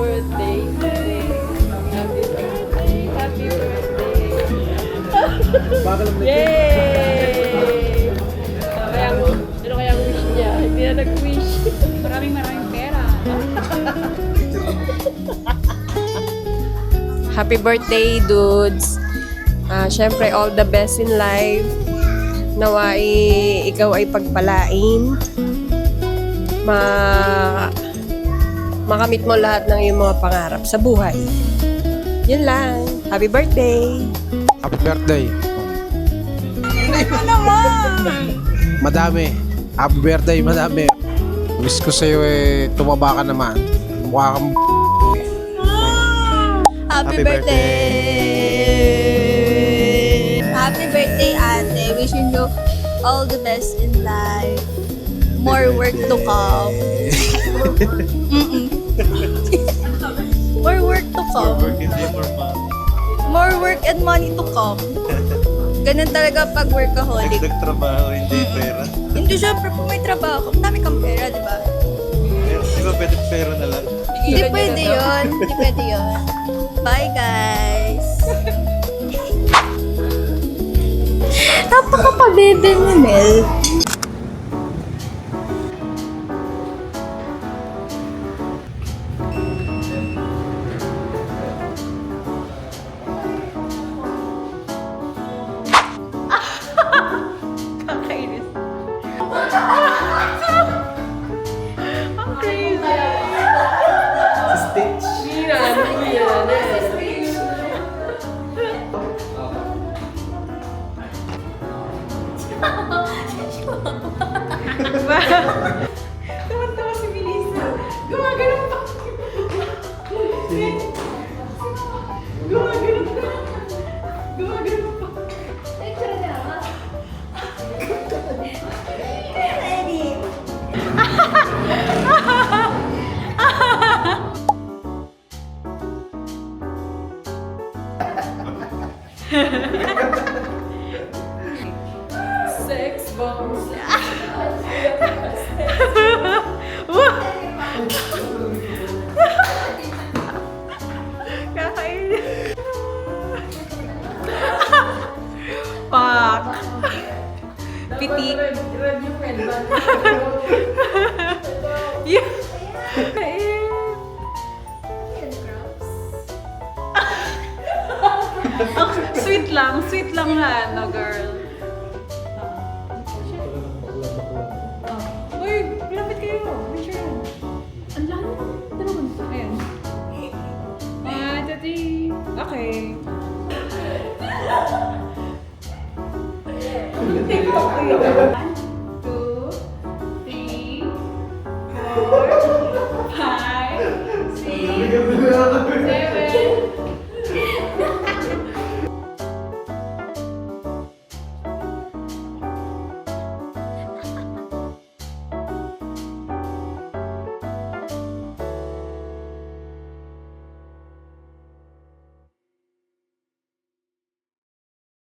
birthday. Happy birthday. Happy birthday. Yay! Ano kaya ang wish niya? Hindi na nag-wish. Maraming pera. Happy birthday, dudes! Syempre, all the best in life. Nawa ikaw ay pagpalain. Makamit mo lahat ng iyong mga pangarap sa buhay. Yun lang. Happy birthday! Happy birthday. Ano naman? Madami. Happy birthday, madami. Wish ko sa'yo tumaba ka naman. Mukha kang Happy birthday! Happy birthday, ate. Wishing you all the best in life. More work to come. More work to come. More work and money to come. Ganun talaga pag workaholic. Nagtrabaho, hindi pera. Hindi, syempre, kung may trabaho, ang dami kang pera, di ba? Di ba pwede pera na lang? Hindi pwede yun. Hindi pwede yun. Bye, guys! Napaka-pabebe mo, Mel. Kakainis. Ang crazy. Stitch. Tawa-tawa si Melissa. Gumagano pa. Gumagano pa. Gumagano pa. Picture na ba? Ready. Sex bombs. Kakainis. Fuck. Pitik. Red yung headband. Yeah. Sweet lang ha, no girl. Uy, lapit kayo. Picture yan. Ang lalo naman. Ayan. Tati. Okay. TikTok ko yun.